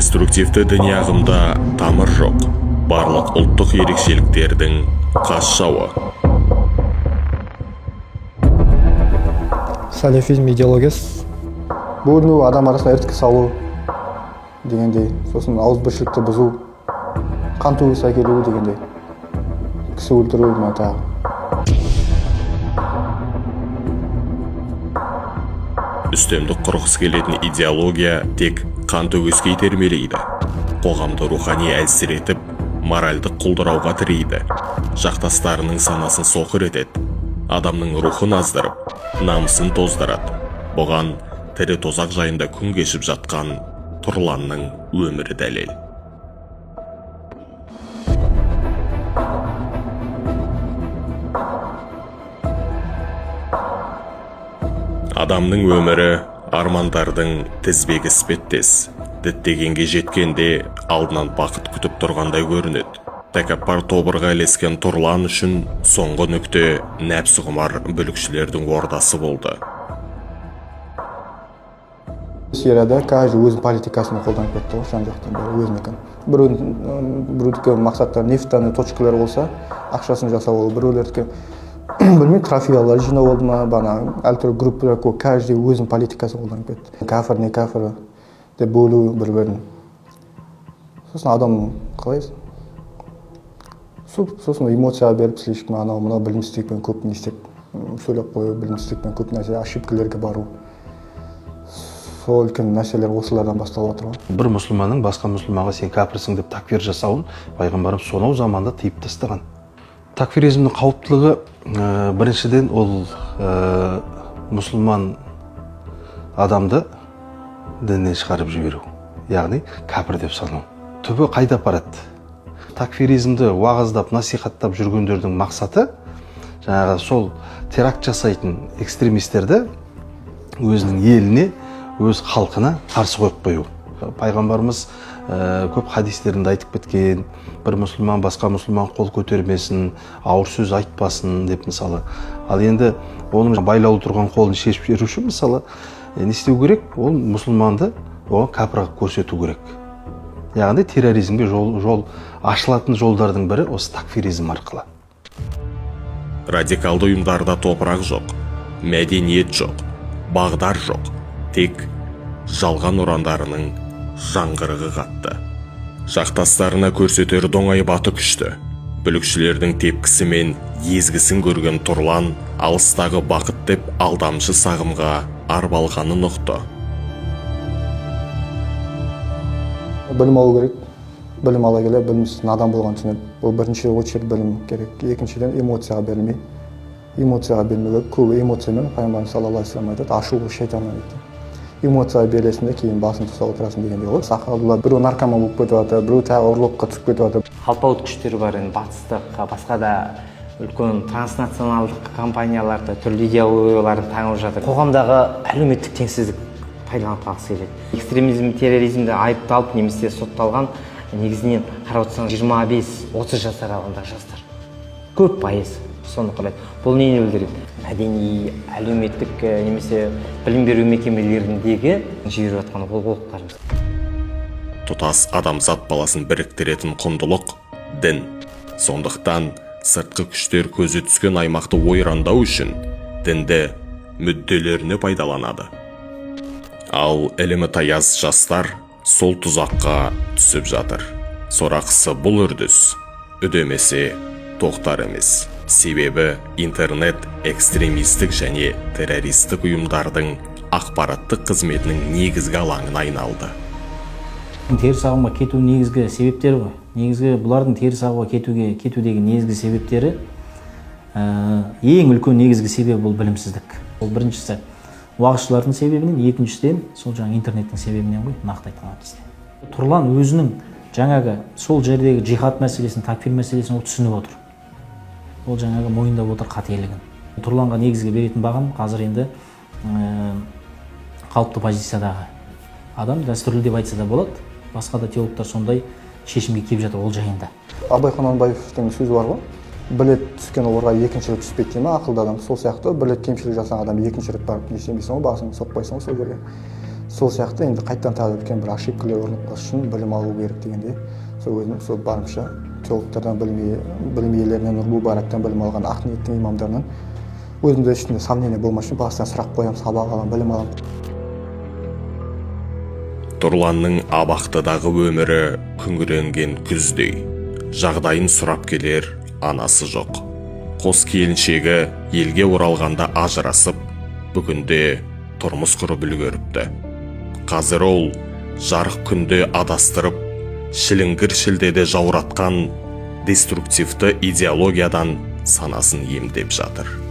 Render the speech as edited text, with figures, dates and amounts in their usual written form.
деструктивті діни ағымда тамыр жоқ, барлық ұлттық ерекшеліктердің қас жауы. Салафизм идеологиясы бөліну, адам арасында іріткі салу дегендей, сосын ауызбіршілікті бұзу, қан төгіс әкелу дегендей, кісі өлтіру тағы. Үстемдік құрғысы келетін идеология тек қан төгіске итермелейді. Қоғамды рухани әлсіретіп, моральдық құлдырауға тірейді. Жақтастарының санасын соқыр етеді. Адамның рухын аздырып, намысын тоздырады. Бұған тірі тозақ жайында күн кешіп жатқан Тұрланның өмірі дәлел. Адамның өмірі армандардың тізбегі іспеттес. Діттегенге жеткенде алдынан бақыт күтіп тұрғандай көрінеді. Тәкаппар тобырға ілескен Тұрлан үшін соңғы нүкте нәпсі құмар бүлікшілердің ордасы болды. Сирияда каждый өз политикасын қолданып кетті, жан жақтан бәрі өзінікін. Біреудікі мақсаттар нефтаны точкалар болса, ақшасын жасау ол, біреулердікі білмеймін, трофеялар жинау болды ма, бана әртүрлі группалар көп, каждый өзінің политикасын қолданып кетті. Кафір, не кафір деп бөлу бір-бірін. Сосын адам қалай? Сосын эмоция беріп, слишком анау мынау білімсіздікпен көп не істеп, сөйлеп қою, білімсіздікпен көп нәрсе, ошибкалерге бару. Сол үлкен нәрселер осылардан басталып отыр ғой. Бір мұсылманның басқа мұсылманға сен кәпірсің деп такфир жасауын пайғамбарым сонау заманда тыйып тастаған. Такфиризмнің қауіптілігі біріншіден ол мұсылман адамды діннен шығарып жіберу, яғни кәпір деп санау. Түбі қайда апарады? Такфиризмді уағыздап, насихаттап жүргендердің мақсаты жаңағы сол теракт жасайтын экстремистерді өзінің еліне, өз халқына қарсы қойып қою. Пайғамбарымыз көп хадистерінде айтып кеткен, бір мұсылман басқа мұсылман қол көтермесін, ауыр сөз айтпасын деп мысалы. Ал енді оның байлаулы тұрған қолын шешіп жіберу үшін мысалы не істеу керек? Ол мұсылманды оған кәпірға көрсету керек. Яғни терроризмге жол ашылатын жолдардың бірі осы такфиризм арқылы. Радикалды ұйымдарда топырақ жоқ, мәдениет жоқ, бағдар жоқ. Тек жалған ұрандарының жаңғырығы қатты. Жақтастарына көрсетер доңай баты күшті. Бүлікшілердің тепкісі мен езгісін көрген Тұрлан алыстағы бақыт деп алдамшы сағымға арбалғанын ұқты. Білім алу керек. Білім ала келе, білімсіз надан болған түсінеді. Ол бірінші очередь білім керек. Екіншіден эмоцияға бермей. Эмоцияға бермеуге, көбі эмоциямен пайғамбарымыз саллаллаху алейхи ва саллям айтады, ашу шайтаннан дейді. Эмоцияға бересің де кейін басын тұсап отырасың дегендей ғой. Сақалдылар біреу наркоман болып кетіп жатыр, біреу тағы ұрлыққа түсіп кетіп жатыр. Алпауыт күштер бар, енді батыстық, басқа да үлкен транснационалдық компанияларды түрлі идеологияларды таңып жатыр. Қоғамдағы әлеуметтік теңсіздік пайдаланылғысы келеді. Экстремизм, терроризмде айыпталып немесе сотталған негізінен қарап отырсаң 25-30 жас аралығындағы жастар. Көп пайыз соны құрайды. Бұл нені білдіреді? Мәдени, әлеуметтік немесе білім беру мекемелеріндегі жіберіп жатқан олқылықтарымыз. Тұтас адамзат баласын біріктіретін құндылық дін. Сондықтан сыртқы күштер көзі түскен аймақты ойрандау үшін дінді мүдделеріне пайдаланады. Ал ілімі таяз жастар сол тұзаққа түсіп жатыр. Сорақысы бұл үрдіс, үдемесе тоқтар емес. Себебі интернет экстремистік және террористік ұйымдардың ақпараттық қызметінің негізгі алаңына айналды. Теріс ағымға кету негізгі себептері ғой. Негізгі бұлардың теріс ағымға кетудегі негізгі себептері ең үлкен негізгі себебі бұл білімсіздік. Ол біріншісі уағызшылардың себебінен, екіншіден сол жаңа интернеттің себебінен ғой, нақты айтқан кезде. Тұрлан өзінің жаңағы сол жердегі жихад мәселесін, такфир мәселесін түсініп отыр. Ол жаңағы мойындап отыр қателігін. Тұрланға негізгі беретін бағам қазір енді қалыпты позициядағы адам, дәстүрлі деп айтса да болады. Басқа да теологтар сондай шешімге келіп жатыр ол жайында. Абай Құнанбаевтың сөзі бар ғой. Білет түскен орға екінші рет түспейді дей ме, ақылды адам. Сол сияқты білет кемшілік жасаған адам екінші рет барып не істемейсің ғой, басын соқпайсың ғой сол жерге. сол сияқты енді қайттан тағы үлкен бір ошибкалар орнап қалыш үшін білім алу керек дегенде сол өзім сол барымша теологтардан білім иелерінен нұр мүбарактан білім алған ақ ниеттің имамдарынан өзімде ішінде сомнение болмас үшін бастан сұрақ қоямын, сабақ аламын, білім аламын. Тұрланның абақтыдағы өмірі күңіренген күздей. Жағдайын сұрап келер анасы жоқ. Қос келіншегі елге оралғанда ажырасып, бүгінде тұрмыс құрып үлгеріпті. Қазір ол жарық күнде адастырып, шіліңгір шілдеде жауратқан деструктивті идеологиядан санасын емдеп жатыр.